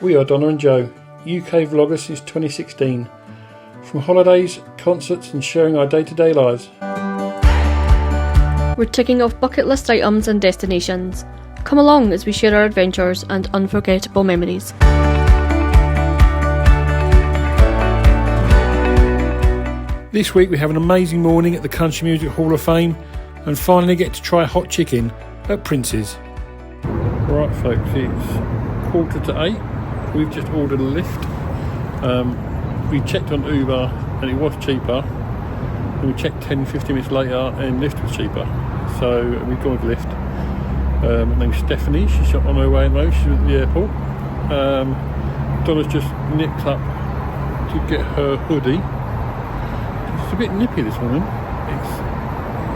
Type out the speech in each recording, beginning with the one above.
We are Donna and Joe, UK vloggers since 2016. From holidays, concerts and sharing our day-to-day lives. We're ticking off bucket list items and destinations. Come along as we share our adventures and unforgettable memories. This week we have an amazing morning at the Country Music HoF and finally get to try hot chicken at Prince's. Right folks, it's 7:45. We've just ordered a lift. We checked on Uber and it was cheaper. And we checked 10-15 minutes later and Lyft was cheaper. So we've gone with Lyft. Her name's Stephanie. She's on her way at the moment. She's at the airport. Donna's just nipped up to get her hoodie. It's a bit nippy this morning. It's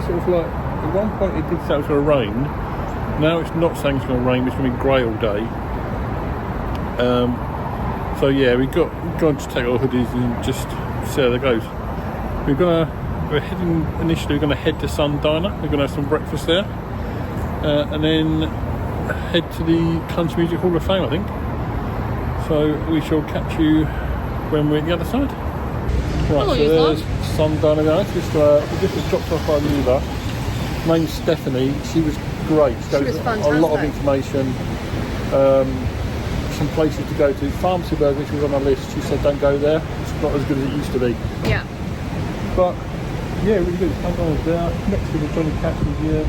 sort of like, at one point it did say it was going to rain. Now it's not saying it's going to rain, it's going to be grey all day. So yeah, we're going to take our hoodies and just see how that goes. We're going to head to Sun Diner. We're going to have some breakfast there. And then head to the Country Music HoF, I think. So we shall catch you when we're at the other side. Right, so there's Sun Diner guys. We just dropped off by the Uber. Her name's Stephanie. She was great. She was fantastic. A lot of information. Some places to go to. Pharmacy Burger, which was on our list. She said don't go there. It's not as good as it used to be. Yeah. But yeah, really good. Sun Diner's there. Next to the Johnny Cash Museum.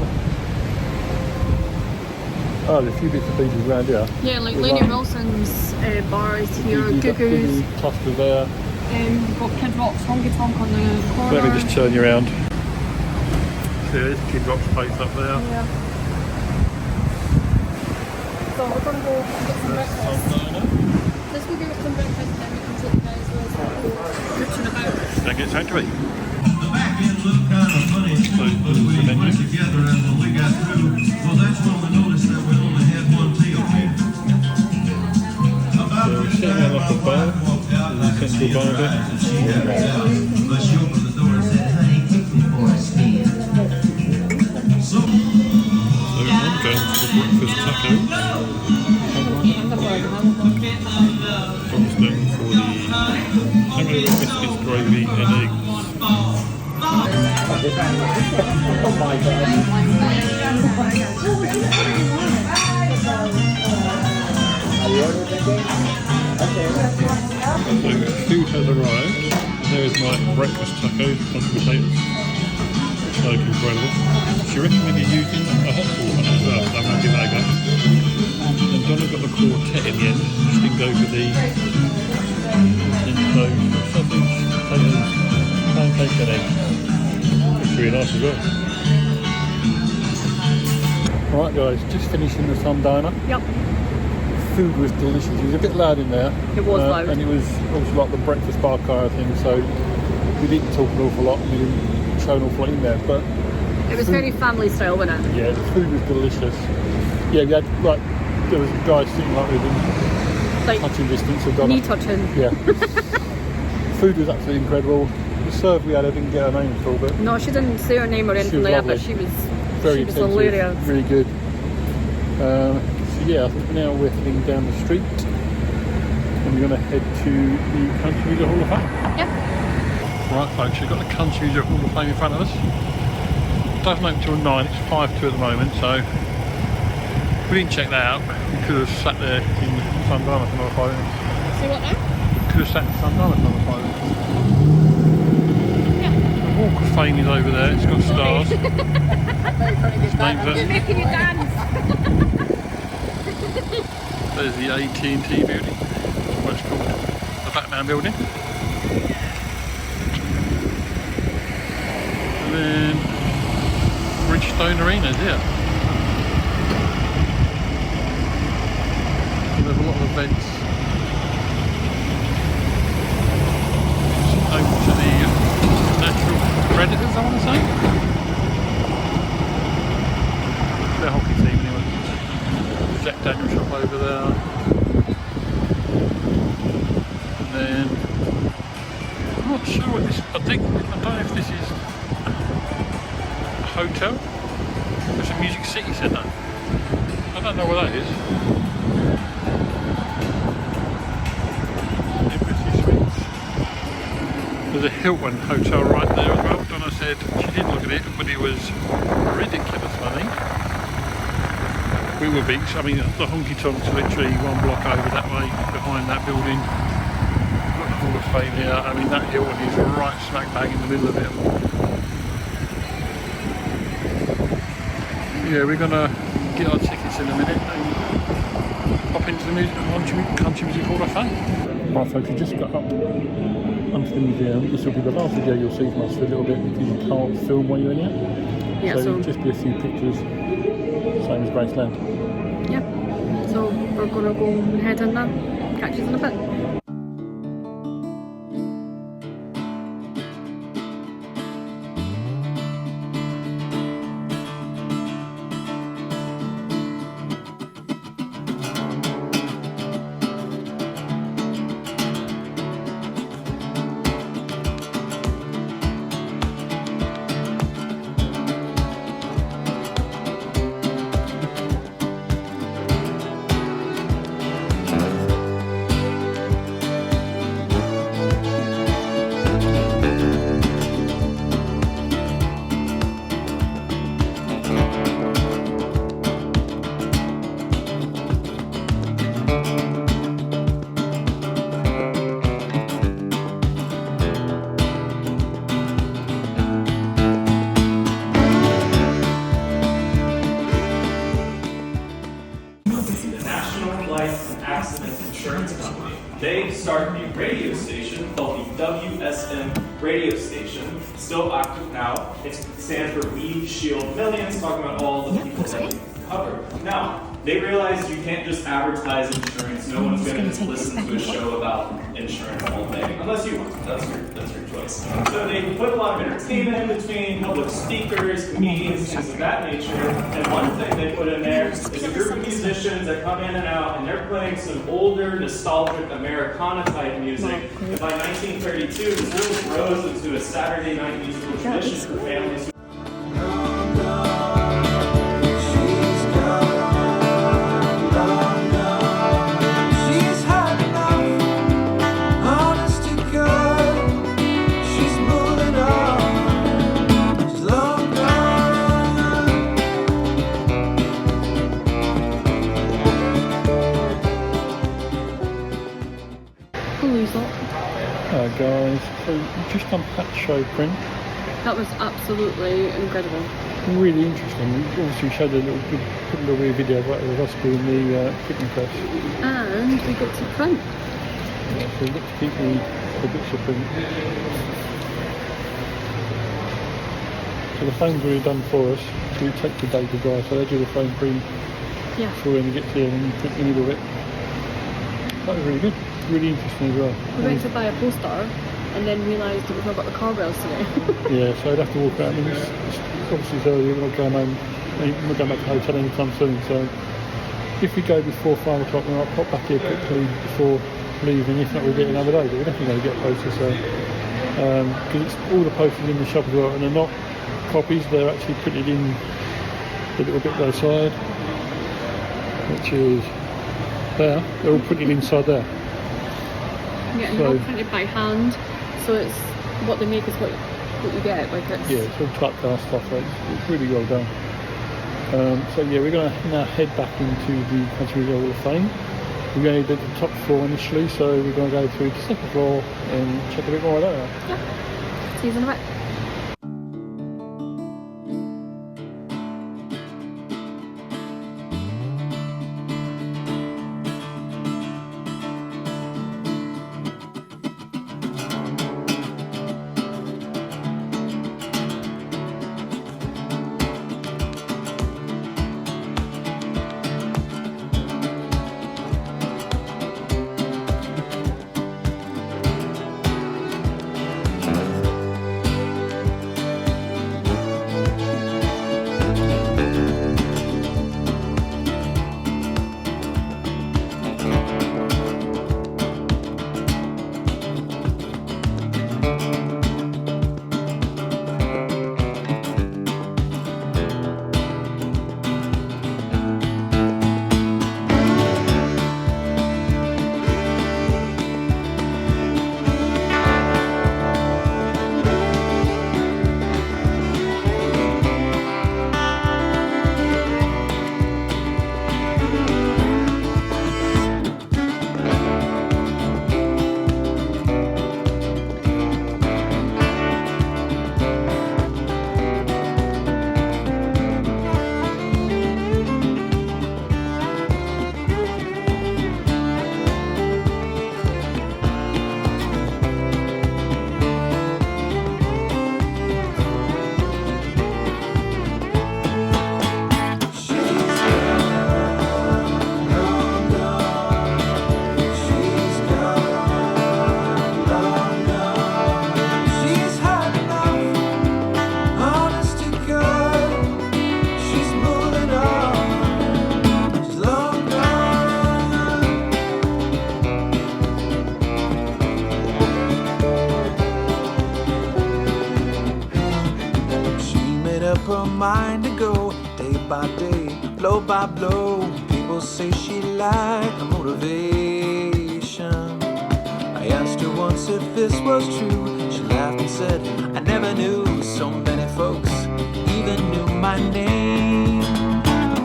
Oh, there's a few bits and pieces around here. Yeah, like Lenny Wilson's bars here, Gugu's. Cluster there. We've got Kid Rock's Honky Tonk on the corner. Let me just turn you around. So there's Kid Rock's place up there. Yeah. So we're going to go get some breakfast. Let's go get some breakfast and then we can take you guys with us mooching about. Then get time to eat. The back end looked kind of funny, but we went together and when we got through, well that's when we noticed that we only had one tail fin. So we're sitting on like a bar, central bar bit. But she opened the door and said, honey, take me for a spin. So I'm going for the breakfast taco. Tom's going for the hangover biscuits, gravy and eggs. Oh my god. Are you ordering anything? Okay. So food has arrived. There is my breakfast tacos, mashed potatoes. So incredible. She recommended using a hot sauce on it as well, so I'm going to give that a go. And Donna got the quartet in the end. She didn't go for the sausage, potatoes, pancakes and eggs. Looks really nice as well. Alright guys, just finishing the Sun Diner. Yep. Food was delicious. It was a bit loud in there. It was loud. And it was obviously like the breakfast bar kind of thing, so we didn't talk an awful lot. We didn't show an awful lot in there, but it was very family style, wasn't it? yeah, the food was delicious. Yeah, we had like there was guys sitting like within touching distance of Donna. Knee touching. Yeah. Food was absolutely incredible. The serve we had, I didn't get her name for, but no, she didn't say her name or anything like that, but she was very hilarious. Really good. So yeah, I think now we're heading down the street and we're going to head to the Country Music HoF. Yep. Right folks, we've got the Country Music HoF in front of us. It doesn't open till 9, it's 5:02 at the moment, so we didn't check that out. We could have sat there in Sun Diner for another 5 minutes. See what now? We could have sat in Sun Diner for another 5 minutes. Yeah. The Walk of Fame is over there, it's got stars. Its name's You're making you dance. There's the AT&T building, what's called the Batman building. And then Bridgestone Arena is here. So there's a lot of events. Over to the Nashville Predators, I want to say. Their hockey team anyway. Jack Daniel shop over there. And then I'm not sure what this, I don't know if this is a hotel. There's a Music City Centre. I don't know what that is. There's a Hilton hotel right there as well. Donna said she didn't look at it, but it was ridiculous money. Wheeler Beach, I mean the honky tonks are literally one block over that way, behind that building. Got the Hall of Fame here. I mean that Hilton is right smack bang in the middle of it. Yeah, we're gonna get our tickets in a minute and pop into the Country Music Hall of Fame. Right folks, we just got up onto the museum. This will be the last video you'll see from us for a little bit because you can't film while you're in here. Yeah, so it'll just be a few pictures, same as Graceland. Yeah, so we're gonna go and head in there. Catch you in a bit. They started a radio station called the WSM radio station, still active now. It stands for We Shield Millions, talking about all the people that we cover. Now, they realized you can't just advertise insurance. No one's going to just listen to a show about insurance all day, unless you want to. That's your choice. So they put a lot of entertainment in between, public speakers, comedians, things of that nature. And one thing they put in there is a group of musicians that come in and out, and they're playing some older, nostalgic Americana type music. And by 1932, this really grows into a Saturday night musical tradition for families. Hi guys, so just unpacked show print. That was absolutely incredible. Really interesting. We obviously showed a little weird video of us doing the printing press. And we got to print. Yeah, so we get to keep the bits of print. So the frame's already done for us. We take the day to dry, so they do the frame print. Yeah. So when you get here and you print the middle of it. That was really good. Really interesting as well. We went to buy a poster and then realised that we've not got the car rails today. Yeah, so I'd have to walk out. I mean, it's obviously early, we're not going home, we're going back to the hotel anytime soon, so if we go before 5 o'clock, we might pop back here quickly before leaving. If not, we'll get another day, but we're definitely going to get a poster, so because it's all the posters in the shop as well, and they're not copies, they're actually printed in the little bit by the side, which is there. They're all printed inside there. Yeah, and they're all printed by hand, so it's what they make is what you get. Like it's yeah, it's all typecast stuff. Right? It's really well done. So yeah, we're going to now head back into the Country Music Hall of Fame. We're going to do the top floor initially, so we're going to go through the second floor and check a bit more out there. Yeah. See you in a bit. mind to go day by day, blow by blow. People say she lacked motivation. I asked her once if this was true. She laughed and said, I never knew so many folks even knew my name.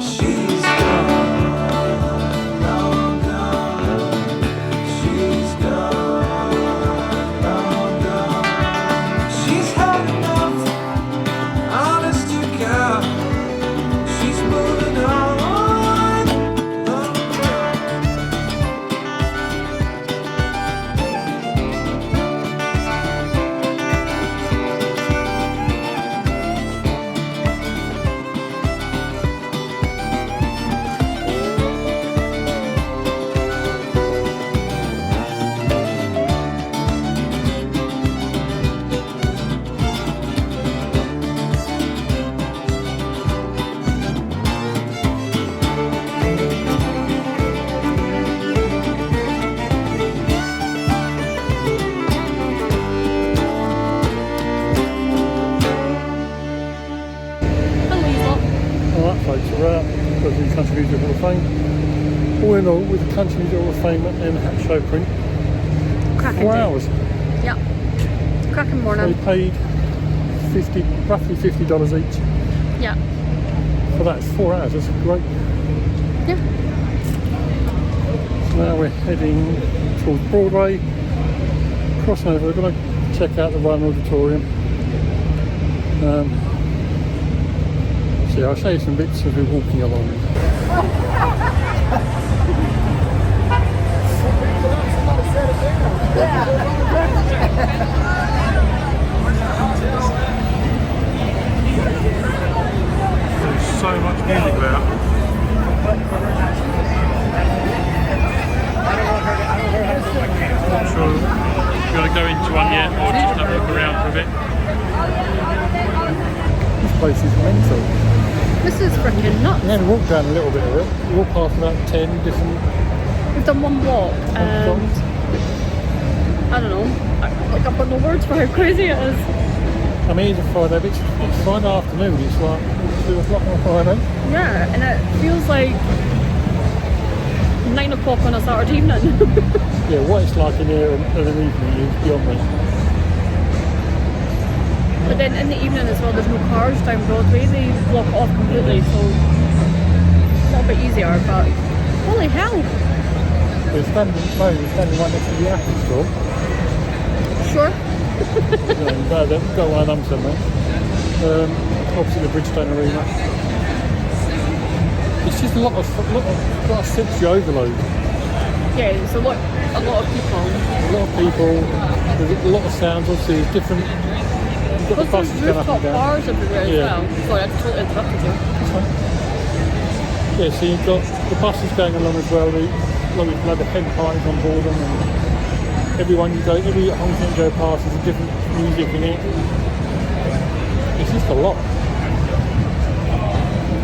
She's gone, long gone. She's gone, long gone. She's had enough, honest to God. She's moving on. Alright folks, so we're out at the Country Music Hall of Fame. All in all, with the Country Music Hall of Fame and hat show print, Cracking 4 day. hours. Yeah. Cracking So morning. we paid roughly $50 each Yeah. for that. It's 4 hours, that's great. Yeah. So now we're heading towards Broadway, crossing over, we're going to check out the Ryan Auditorium. So yeah, I'll show you some bits as we're walking along. There's so much music there. Not sure if you're going to go into one yet or just have a look around for a bit. This place is mental. This is freaking nuts. We're going to walk down a little bit of it. We'll walk past about 10 different. We've done one walk and I don't know. I've got no words for how crazy it is. I mean, it's a Friday, but it's Friday afternoon. It's like 2 o'clock on Friday. Yeah, and it feels like 9 o'clock on a Saturday evening. Yeah, what it's like in here in an evening is beyond me. But then in the evening as well, there's no cars down Broadway. They block it off completely, so a little bit easier. But holy hell! We're standing right next to the Apple store. Sure. You've got one of them somewhere. Opposite the Bridgestone Arena. It's just a lot of sensory overload. Yeah, it's a lot of people. A lot of people. There's a lot of sounds. Obviously, there's different. You've got the Plus buses there's going up and rooftop down. bars everywhere Yeah. as well. Sorry, I totally interrupted you. Yeah, so you've got the buses going along as well. There's the hen parties on board them, and every home you go past, there's a different music in it. It's just a lot.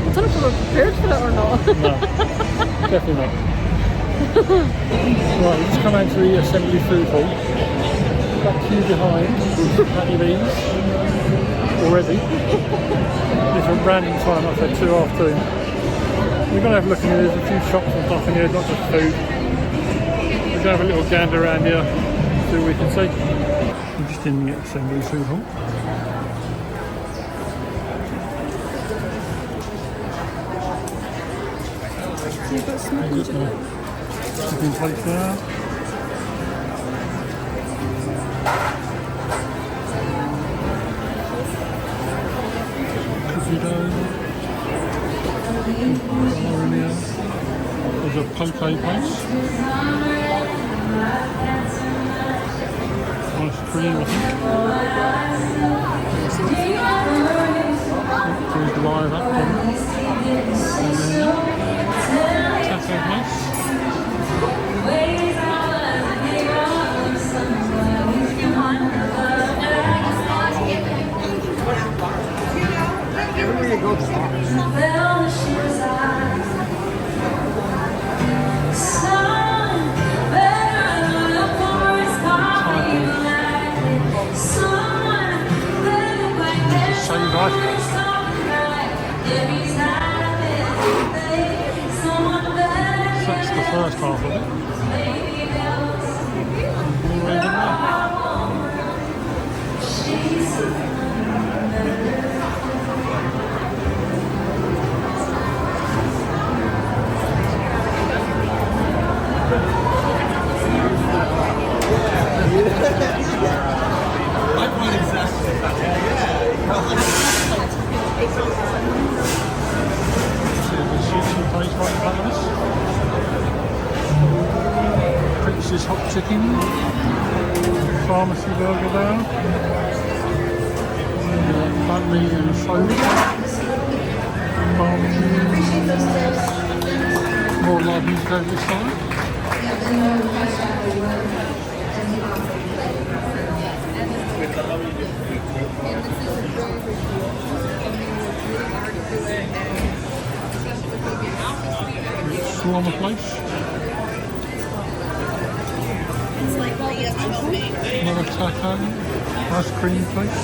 I don't know if we were prepared for it or not. No, definitely not. Right, we've just come out to the Assembly Food Hall. That queue behind is Patty Lee's already. It's a random time, I said 2 after 2. We're going to have a look in here. There's a few shops and stuff in here, not just food. We're going to have a little gander around here, see what we can see. We're just in the Assembly Food Hall. So you've got smoking chicken. Chicken plates there. Cookie dough. There's a poke place. Ice cream, I think. There's live up there. Taco place. Everywhere you go, just talk. Save ice cream. Prince's hot chicken, pharmacy burger there, banh mi and soda, more live music over this side. Shawarma place. Another taco, ice cream place.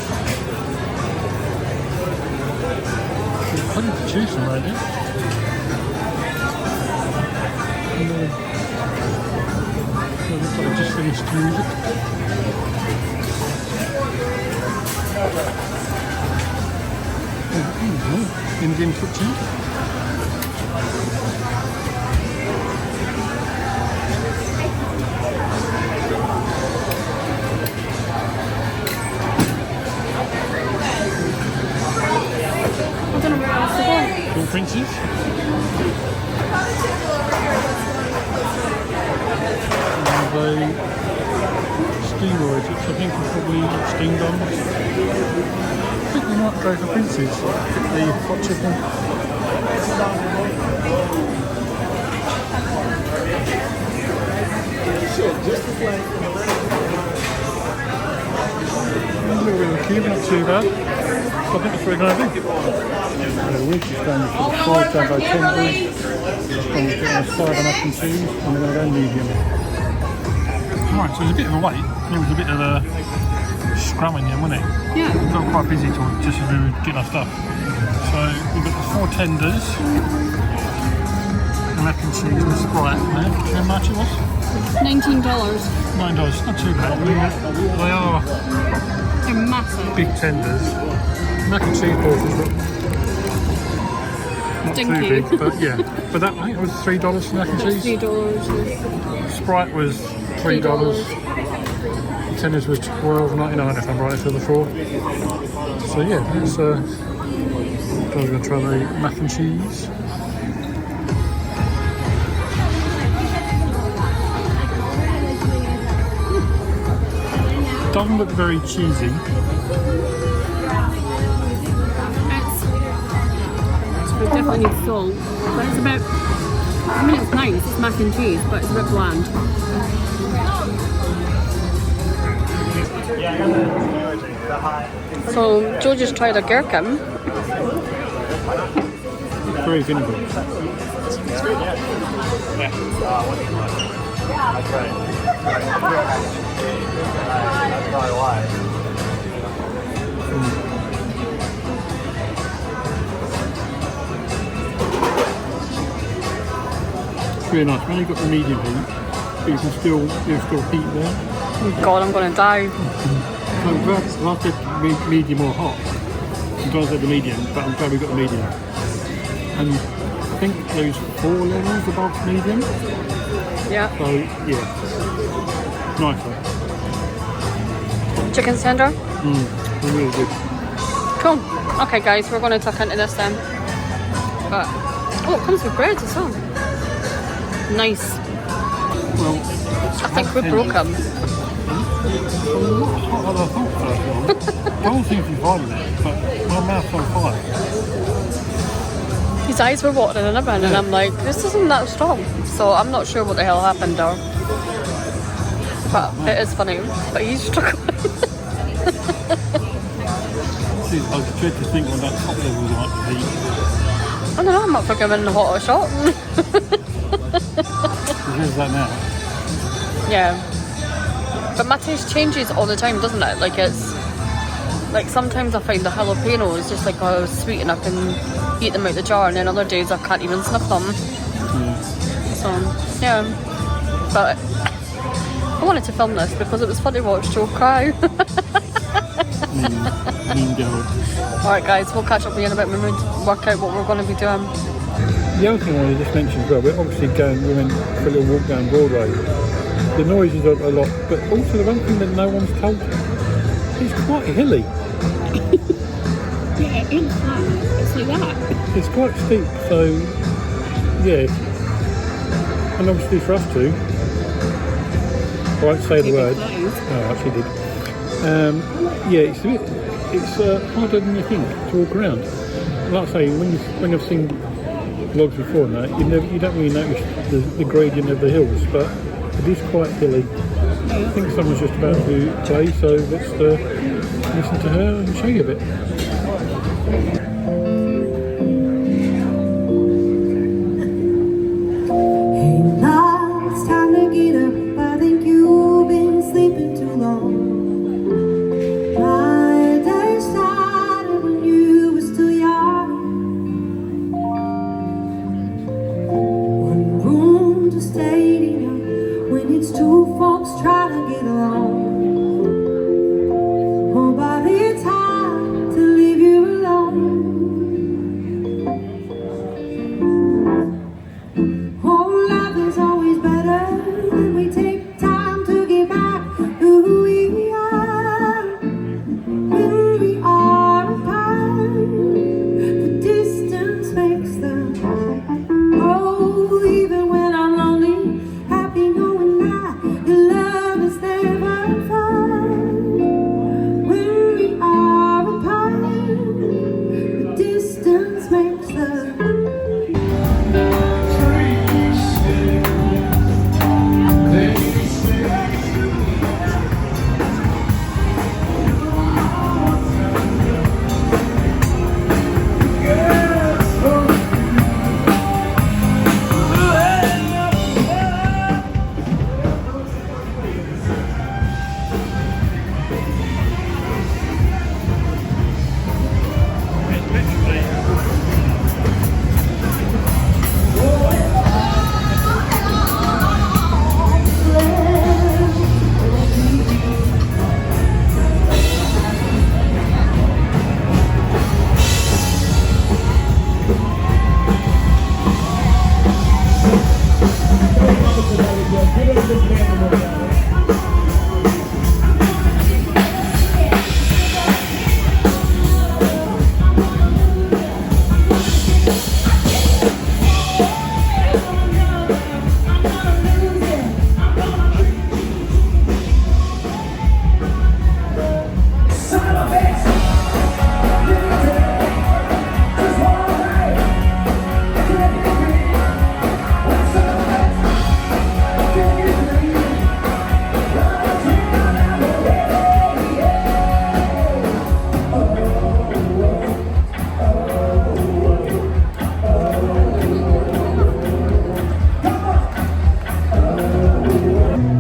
There's plenty to choose from right here. It looks like I just finished music. Indian kitchen. I don't know where else to go. Cool Prince's. And the steroids, which I think are probably steamed on. I think we might go for Prince's. The hot chicken. A little bit of a cube, not too bad. So I think that's what we're going to do. We're just going for the fried jumbo tenders. And we're getting a side of mac and cheese, and we're going to go medium. Right, so it was a bit of a wait. It was a bit of a scrum in here, wasn't it? Yeah. We got quite busy just as we were getting our stuff. So we've got the 4 tenders, the mac and cheese and the Sprite. How much it was? $19. $9, not too bad. I mean, they are They're massive. big tenders. Mac and cheese portions, not Dinky. too big, but yeah. But that, I think it was $3 for mac and cheese. $3. Sprite was $3. Tenders was $12.99 if I'm right for the 4. So yeah, that's we're going to try the mac and cheese. Doesn't look very cheesy. It definitely needs salt, but it's about, I mean it's nice, it's mac and cheese, but it's a bit bland. So Joe just tried a gherkin. Very vinegar. It's really nice. When you've got the medium heat, but you can still, there's still heat there. Oh God, I'm gonna die. So we'll have to medium or hot. Sometimes they're the medium, but I'm glad we got the medium. And I think there's 4 levels above medium. Yeah. So yeah, nice one. Chicken tender. Really good. Cool. Okay guys, we're gonna tuck into this then. But oh, it comes with bread as well. Nice. Well, I think we broke them. not hot as I thought first of all. I don't think you find it, but my mouth's on fire. His eyes were watering and everything, and I'm like, this isn't that strong. So I'm not sure what the hell happened there. But it is funny. But he's struggling. See, I dread to think what that top level was like to heat. I don't know, I'm up for giving the hot a shot. Where's that now? Yeah. But my taste changes all the time, doesn't it? Like it's like sometimes I find the jalapeno is just like sweet and I can eat them out the jar, and then other days I can't even sniff them. So yeah. but I wanted to film this because it was fun to watch Joe cry. Mean girl. Alright guys, we'll catch up with you in a bit when we work out what we're going to be doing. The other thing I wanted to just mention as well, we're obviously we went for a little walk down Broadway. The noise is a lot, but also the one thing that no one's told you, it's quite hilly. Yeah, it's like that. It's quite steep, so yeah. And obviously for us too, I won't say the word. No, I actually did. Yeah, it's harder than you think to walk around. Like I say, when I've seen vlogs before and that, you don't really notice the gradient of the hills, but it is quite hilly. I think someone's just about to play, so let's listen to her and show you a bit. Hey, love, it's time to get up. I think you've been sleeping too long. My day started when you were still young. One room to stadium when it's two folks trying to get along. Nobody time to leave you alone. Oh, life is always better when we take time to get back to who we are. When we are apart, the distance makes them. Oh, even when I'm lonely, happy knowing that your love is never far. When we are apart, the distance makes them.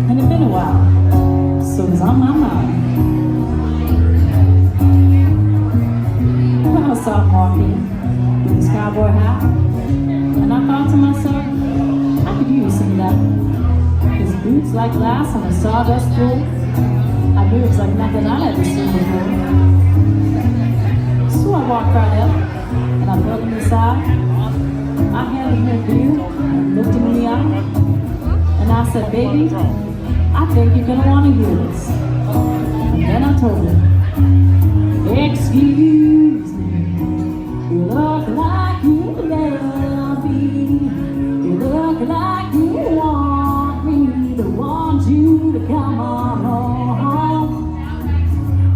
And it's been a while, so it's on my mind. When I was sophomore with this cowboy hat, and I thought to myself, I could use some of that. His boots like glass on a sawdust floor. I knew it was like nothing I'd ever seen before. So I walked right up, and I pulled him aside. I handed him a beer, and looked him in the eye. And I said, baby, I think you're gonna wanna hear this. And then I told him, excuse me, you look like you love me. You look like you want me to want you to come on home.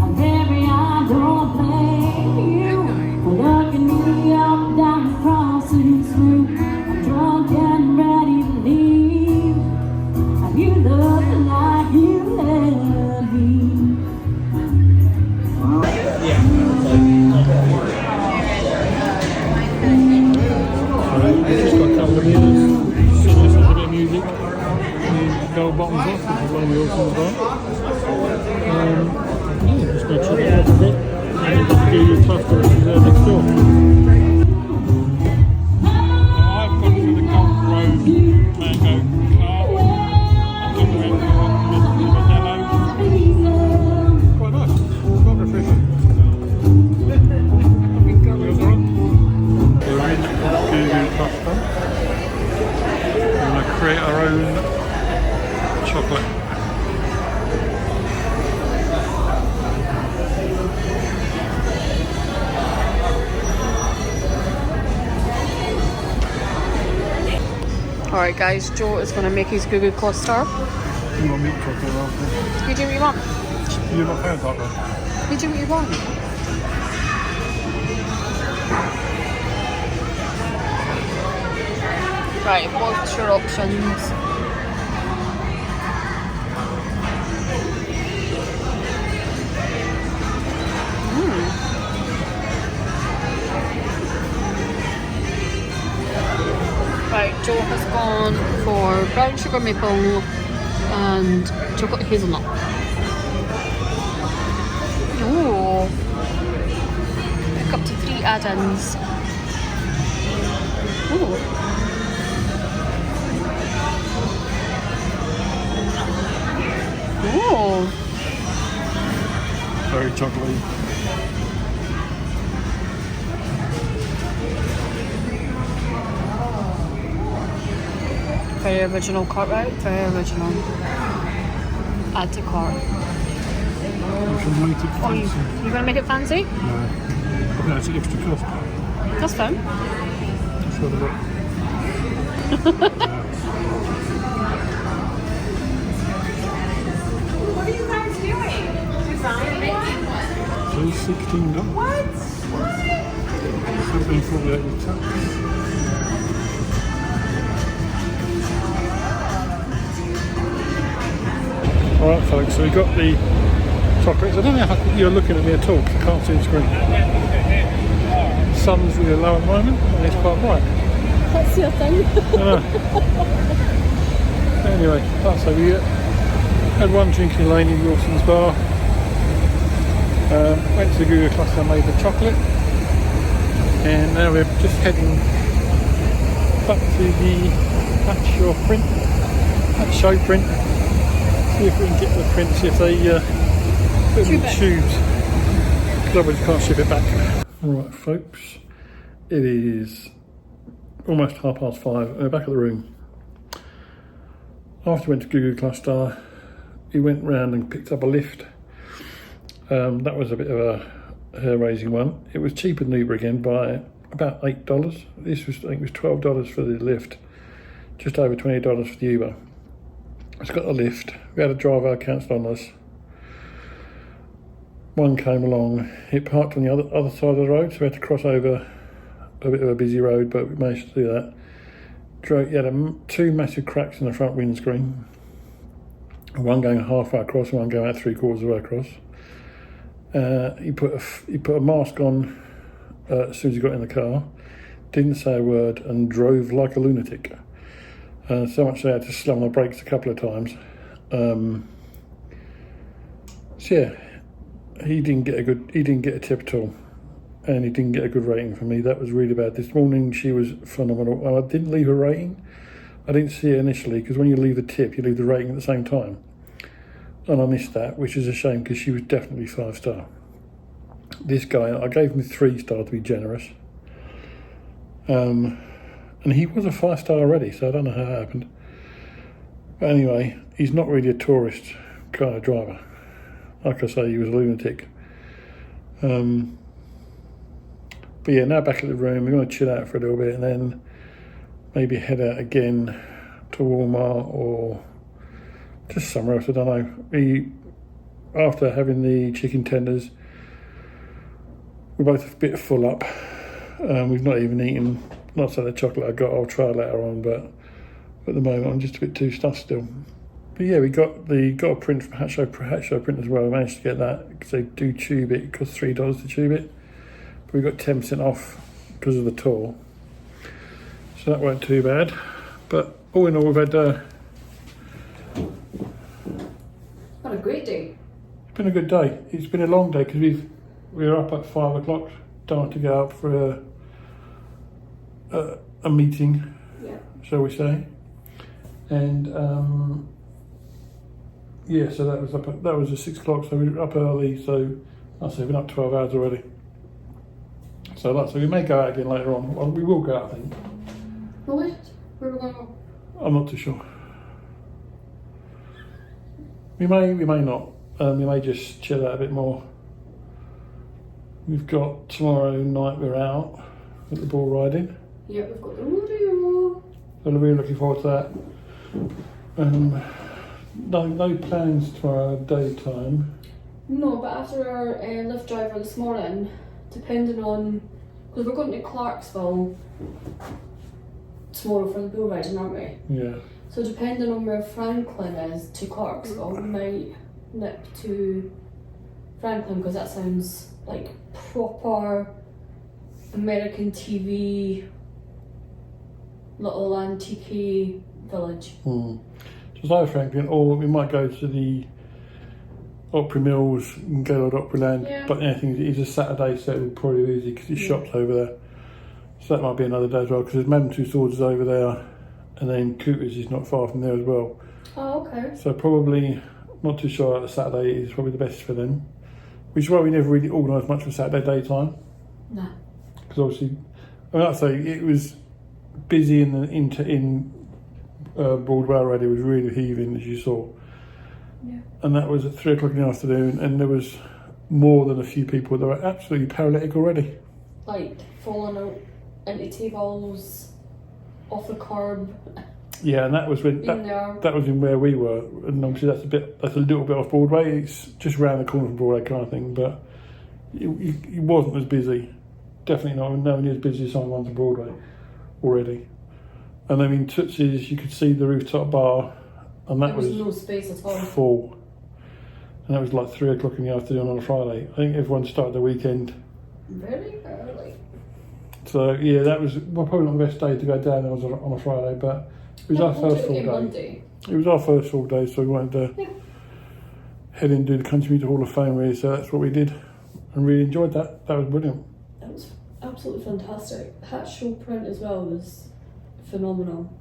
And baby, I don't blame you for looking me up, down, across the street. I'm drunk and ready to leave. You look like you love me. Just got a couple of beers, just listen to a bit of music, and gold bottoms off, which is one of the awesome bar. Yeah, just going to check it out a bit, and then just do your cluster, which is next door. I've gone for the Gold Road Mango Car. chocolate. Alright guys, Joe is going to make his Goo Goo cluster. You want milk chocolate after? You do what you want. You're not fan chocolate. You do what you want. Right, what's your options? Right, Joe has gone for brown sugar maple and chocolate hazelnut. Ooh. Pick up to 3 add-ins. Ooh. Ooh. Very chocolatey. Very original cart route, very original. Add to cart. Oh, you gonna make it fancy? No. I think that's an extra cost. That's fine. That's what I What are you guys doing? Designing one? So $16. What? $17.48 with tax. Alright folks, so we got the chocolates. I don't know how you're looking at me at all because I can't see the screen. The sun's really low at the moment and it's quite bright. That's your thing. Anyway, that's so we had one drink in Lane in Wilson's bar. Went to the Goo Goo cluster and made the chocolate. And now we're just heading back to the Hatch show print. See if we can get the prints if they put them in tubes. Because otherwise you can't ship it back. Alright folks, it is almost 5:30. We're back at the room. After we went to Goo Goo cluster, we went round and picked up a lift. That was a bit of a hair-raising one. It was cheaper than Uber again by about $8. This was, I think, was $12 for the lift, just over $20 for the Uber. It's got a lift. We had a driver cancel on us. One came along. It parked on the other side of the road, so we had to cross over a bit of a busy road, but we managed to do that. He had 2 massive cracks in the front windscreen. One going halfway across, and one going about 3/4 of the way across. He put a mask on as soon as he got in the car. Didn't say a word and drove like a lunatic. So much they had to slam on the brakes a couple of times. So yeah, he didn't get a tip at all, and he didn't get a good rating from me. That was really bad. This morning she was phenomenal, and I didn't leave a rating. I didn't see it initially because when you leave the tip, you leave the rating at the same time, and I missed that, which is a shame because she was definitely 5-star. This guy, I gave him 3-star to be generous. And he was a 5-star already, so I don't know how that happened. But anyway, he's not really a tourist kind of driver. Like I say, he was a lunatic. But yeah, now back at the room, we're going to chill out for a little bit and then maybe head out again to Walmart or just somewhere else, I don't know. After having the chicken tenders, we're both a bit full up. We've not even eaten. Not so the chocolate I got, I'll try later on, but at the moment I'm just a bit too stuffed still. But yeah, we got a print from Hatch Show print as well. We managed to get that because they do tube it. It costs $3 to tube it, but we got 10% off because of the tour, so that weren't too bad. But all in all, we've had What a great day. it's been a good day. It's been a long day because we were up at 5 o'clock, starting to go up for a meeting, shall we say, and yeah, so that was at 6 o'clock, so we were up early, so I'll say we've been up 12 hours already. So we may go out again later on. Well, we will go out, I think. Will it? Where are we going to go? I'm not too sure. We may not. We may just chill out a bit more. We've got tomorrow night we're out at the bull riding. Yeah, we've got the rodeo. So I'm really looking forward to that. No plans tomorrow daytime. No, but after our Lyft driver this morning, depending on, because we're going to Clarksville tomorrow for the bull riding, aren't we? Yeah. So depending on where Franklin is to Clarksville, we might nip to Franklin because that sounds like proper American TV, little antique village. Just like Franklin, or we might go to the Opry Mills and go to Opryland. Yeah. But anything, it is a Saturday, so it will probably be easy because there's shops over there. So that might be another day as well because there's Madame Tussauds over there, and then Cooters is not far from there as well. Oh, okay. So probably, not too sure, a Saturday is probably the best for them. Which is why we never really organised much for Saturday daytime. No. Because obviously, I mean, I'd say it was busy in Broadway already. It was really heaving, as you saw. Yeah. And that was at 3 o'clock in the afternoon, and there was more than a few people that were absolutely paralytic already. Like falling out into tables, off the curb. Yeah, and that was when that was in where we were, and obviously that's a little bit off Broadway. It's just round the corner from Broadway kind of thing, but it wasn't as busy. Definitely not nowhere near as busy as some of the ones on Broadway already. And I mean, Tootsie's, you could see the rooftop bar, and that There was no space at all. full. And that was like 3 o'clock in the afternoon on a Friday. I think everyone started the weekend. Very early. So yeah, that was probably not the best day to go down there on a Friday, but it was our first full day. Monday. It was our first full day, so we wanted to head in and do the Country Music Hall of Fame really, so that's what we did and really enjoyed that. That was brilliant. That was absolutely fantastic. That show print as well was phenomenal.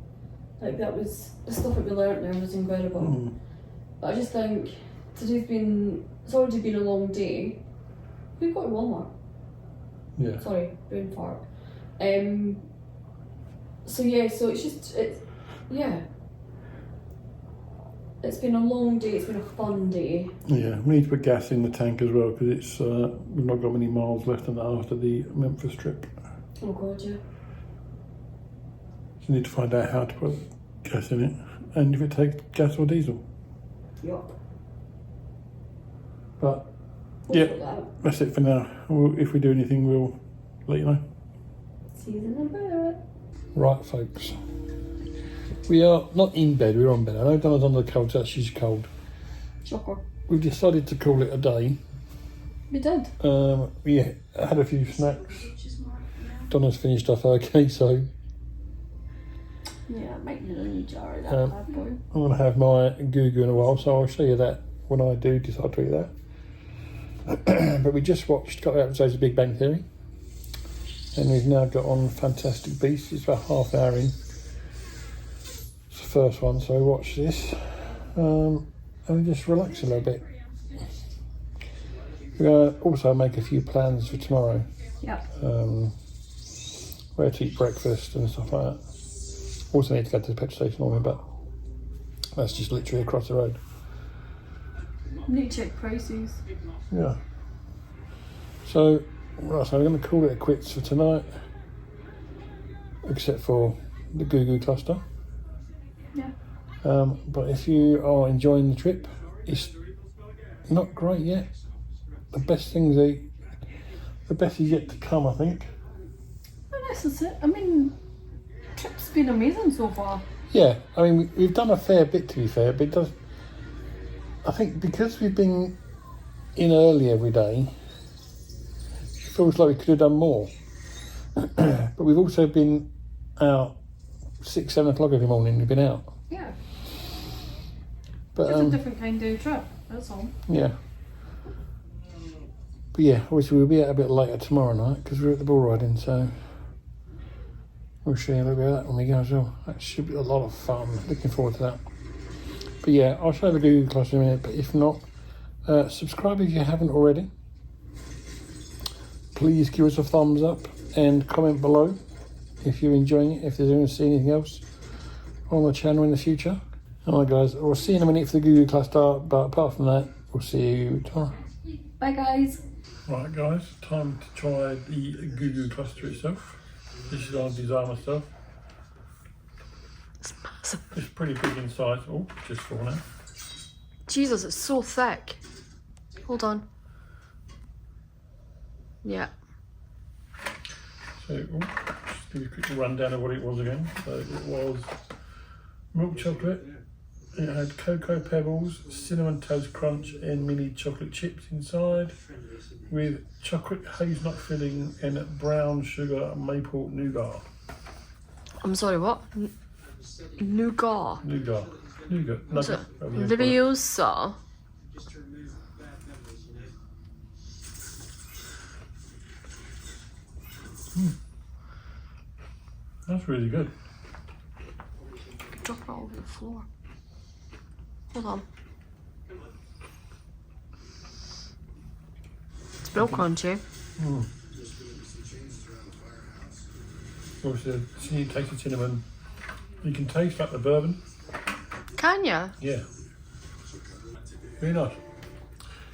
Like that was, the stuff that we learnt there was incredible. But I just think it's already been a long day. We've got one more. Yeah. Sorry, brain fart. So it's been a long day, it's been a fun day. Yeah, we need to put gas in the tank as well because it's we've not got many miles left on that after the Memphis trip. Oh god, yeah. So we need to find out how to put gas in it and if it takes gas or diesel. Yup. But We'll yeah, sort that out. that's it for now. If we do anything, we'll let you know. See you in a bit. Right, folks. We are not in bed, we're on bed. I know Donna's on the cold, so she's cold. Shocker. We've decided to call it a day. We did. We had a few snacks. Donna's finished off okay, so Yeah, make me a new jar of that bad boy. I'm going to have my goo-goo in a while, so I'll show you that when I do decide to eat that. But we just got out episodes of Big Bang Theory. And we've now got on Fantastic Beasts. It's about half an hour in. It's the first one, so we watch this. And just relax a little bit. We're going to also make a few plans for tomorrow. Yeah. Where to eat breakfast and stuff like that. Also need to go to the petrol station on but that's just literally across the road. Need to check prices. Yeah. So, right, so I'm going to call it a quits for tonight. Except for the Goo Goo cluster. Yeah. But if you are enjoying the trip, it's not great yet. The best is yet to come, I think. Well, this is it. I mean, the trip's been amazing so far. Yeah, I mean, we've done a fair bit, to be fair, but it does. I think because we've been in early every day, it feels like we could have done more. But we've also been out 6, 7 o'clock every morning. We've been out. Yeah. But It's a different kind of trip, that's all. yeah. But yeah, obviously we'll be out a bit later tomorrow night because we're at the bull riding, so we'll show you a little bit of that when we go as well. That should be a lot of fun. Looking forward to that. But yeah, I'll show the Google class in a minute, but if not, subscribe if you haven't already. Please give us a thumbs up and comment below if you're enjoying it, if there's going to see anything else on the channel in the future. Alright guys, we'll see you in a minute for the Goo Goo cluster, but apart from that, we'll see you tomorrow. Bye guys. Right guys, time to try the Goo Goo cluster itself. This is on design myself. It's massive. It's pretty big in size. Oh, just fallen out. Jesus, it's so thick. Hold on. Yeah. So, just give you a quick rundown of what it was again. So it was milk chocolate. It had cocoa pebbles, cinnamon toast crunch, and mini chocolate chips inside, with chocolate hazelnut filling and brown sugar maple nougat. I'm sorry, what? Nougat. Nougat. Nougat. What's it? Nugget. Leviosa. That's really good. Drop it all over the floor. Hold on. It's real crunchy. Obviously, you taste the cinnamon. You can taste like the bourbon. Can ya? Yeah. Very nice.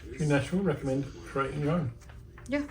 If you're in Nashville, recommend creating your own. Yeah.